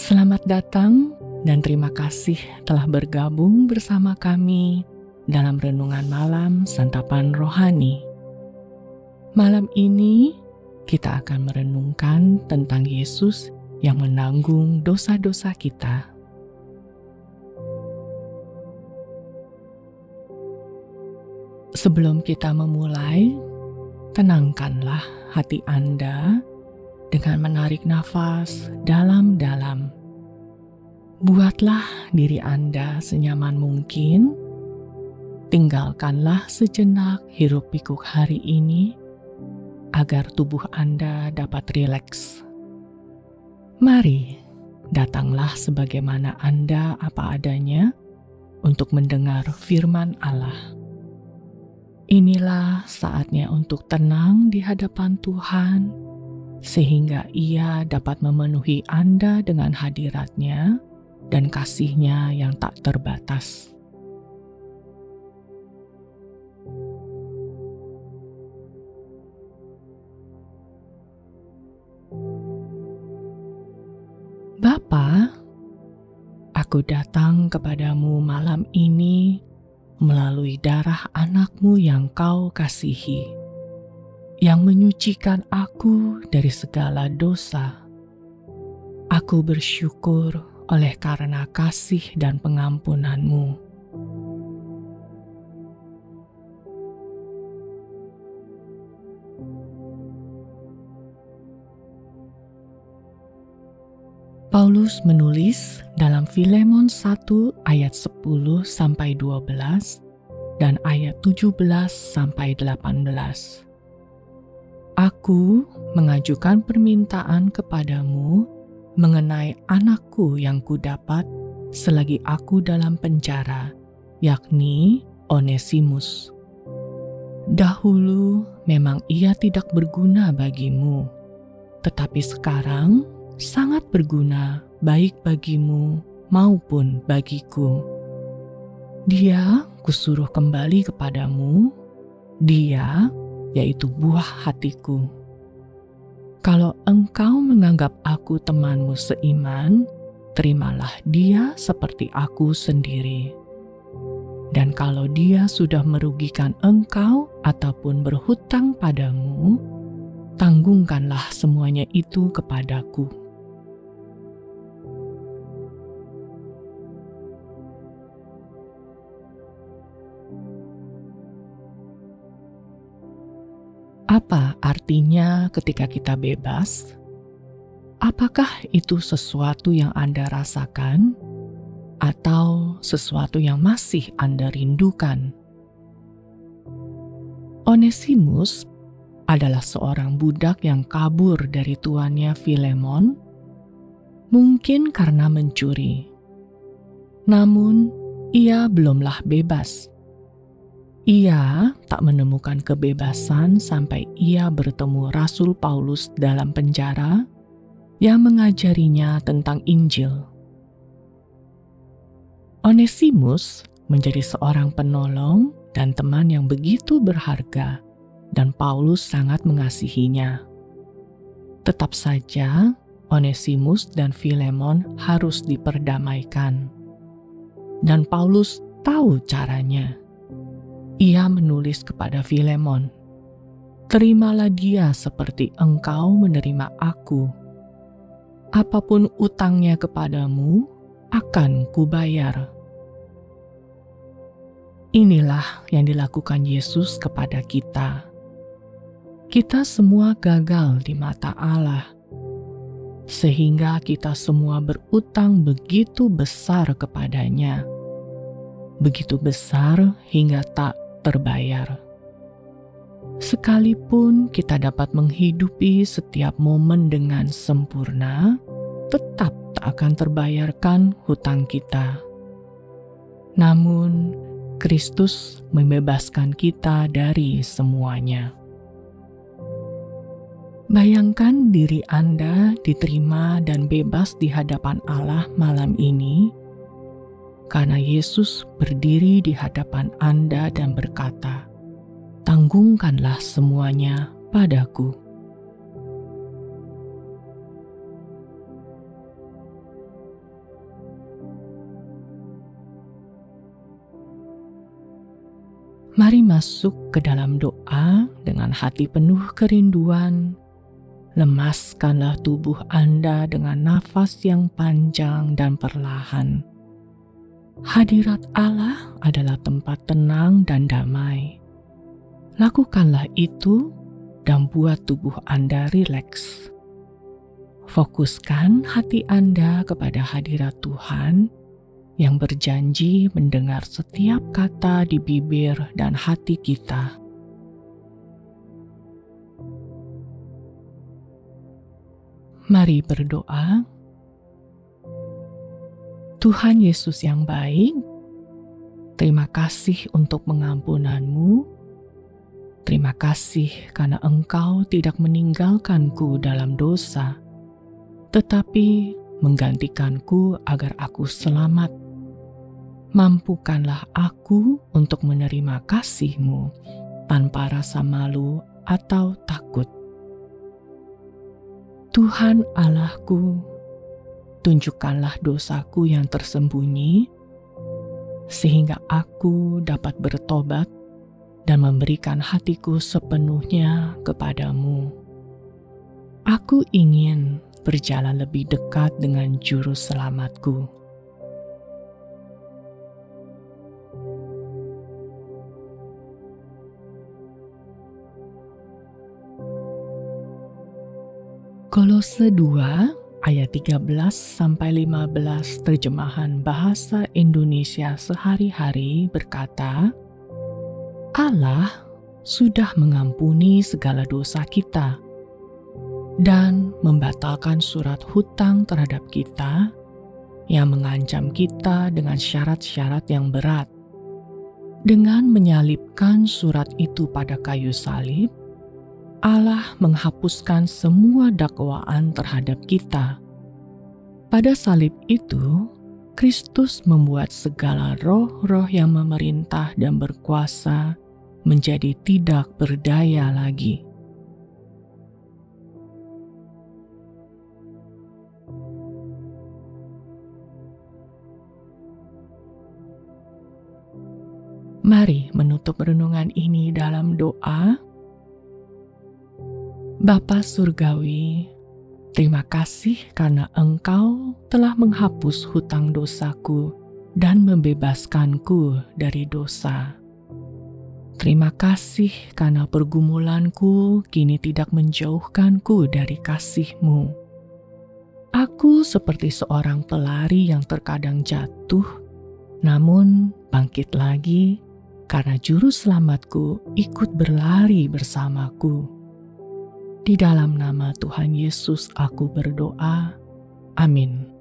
Selamat datang dan terima kasih telah bergabung bersama kami dalam Renungan Malam Santapan Rohani. Malam ini kita akan merenungkan tentang Yesus yang menanggung dosa-dosa kita. Sebelum kita memulai, tenangkanlah hati Anda dengan menarik nafas dalam-dalam. Buatlah diri Anda senyaman mungkin. Tinggalkanlah sejenak hiruk-pikuk hari ini agar tubuh Anda dapat rileks. Mari, datanglah sebagaimana Anda apa adanya untuk mendengar firman Allah. Inilah saatnya untuk tenang di hadapan Tuhan, sehingga Ia dapat memenuhi Anda dengan hadirat-Nya dan kasih-Nya yang tak terbatas. Bapa, aku datang kepadamu malam ini melalui darah anak-Mu yang Kau kasihi, yang menyucikan aku dari segala dosa. Aku bersyukur oleh karena kasih dan pengampunan-Mu. Paulus menulis dalam Filemon 1 ayat 10-12 dan ayat 17-18. Aku mengajukan permintaan kepadamu mengenai anakku yang kudapat selagi aku dalam penjara, yakni Onesimus. Dahulu memang ia tidak berguna bagimu, tetapi sekarang sangat berguna baik bagimu maupun bagiku. Dia kusuruh kembali kepadamu, dia yaitu buah hatiku. Kalau engkau menganggap aku temanmu seiman, terimalah dia seperti aku sendiri. Dan kalau dia sudah merugikan engkau ataupun berhutang padamu, tanggungkanlah semuanya itu kepadaku. Apa artinya ketika kita bebas? Apakah itu sesuatu yang Anda rasakan atau sesuatu yang masih Anda rindukan? Onesimus adalah seorang budak yang kabur dari tuannya Filemon, mungkin karena mencuri. Namun, ia belumlah bebas. Ia tak menemukan kebebasan sampai ia bertemu Rasul Paulus dalam penjara yang mengajarinya tentang Injil. Onesimus menjadi seorang penolong dan teman yang begitu berharga, dan Paulus sangat mengasihinya. Tetap saja, Onesimus dan Filemon harus diperdamaikan. Dan Paulus tahu caranya. Ia menulis kepada Filemon, "Terimalah dia seperti engkau menerima aku. Apapun utangnya kepadamu, akan kubayar." Inilah yang dilakukan Yesus kepada kita. Kita semua gagal di mata Allah, sehingga kita semua berutang begitu besar kepadanya. Begitu besar hingga tak terbayar. Sekalipun kita dapat menghidupi setiap momen dengan sempurna, tetap tak akan terbayarkan hutang kita. Namun, Kristus membebaskan kita dari semuanya. Bayangkan diri Anda diterima dan bebas di hadapan Allah malam ini, karena Yesus berdiri di hadapan Anda dan berkata, "Tanggungkanlah semuanya padaku." Mari masuk ke dalam doa dengan hati penuh kerinduan. Lemaskanlah tubuh Anda dengan nafas yang panjang dan perlahan. Hadirat Allah adalah tempat tenang dan damai. Lakukanlah itu dan buat tubuh Anda rileks. Fokuskan hati Anda kepada hadirat Tuhan yang berjanji mendengar setiap kata di bibir dan hati kita. Mari berdoa. Tuhan Yesus yang baik, terima kasih untuk pengampunan-Mu. Terima kasih karena Engkau tidak meninggalkanku dalam dosa, tetapi menggantikanku agar aku selamat. Mampukanlah aku untuk menerima kasih-Mu tanpa rasa malu atau takut. Tuhan Allahku, tunjukkanlah dosaku yang tersembunyi, sehingga aku dapat bertobat dan memberikan hatiku sepenuhnya kepadamu. Aku ingin berjalan lebih dekat dengan Juru Selamatku. Kolose 2 ayat 13-15 terjemahan bahasa Indonesia sehari-hari berkata, Allah sudah mengampuni segala dosa kita dan membatalkan surat hutang terhadap kita yang mengancam kita dengan syarat-syarat yang berat. Dengan menyalibkan surat itu pada kayu salib, Allah menghapuskan semua dakwaan terhadap kita. Pada salib itu, Kristus membuat segala roh-roh yang memerintah dan berkuasa menjadi tidak berdaya lagi. Mari menutup renungan ini dalam doa. Bapa Surgawi, terima kasih karena Engkau telah menghapus hutang dosaku dan membebaskanku dari dosa. Terima kasih karena pergumulanku kini tidak menjauhkanku dari kasih-Mu. Aku seperti seorang pelari yang terkadang jatuh, namun bangkit lagi karena Juru Selamatku ikut berlari bersamaku. Di dalam nama Tuhan Yesus aku berdoa. Amin.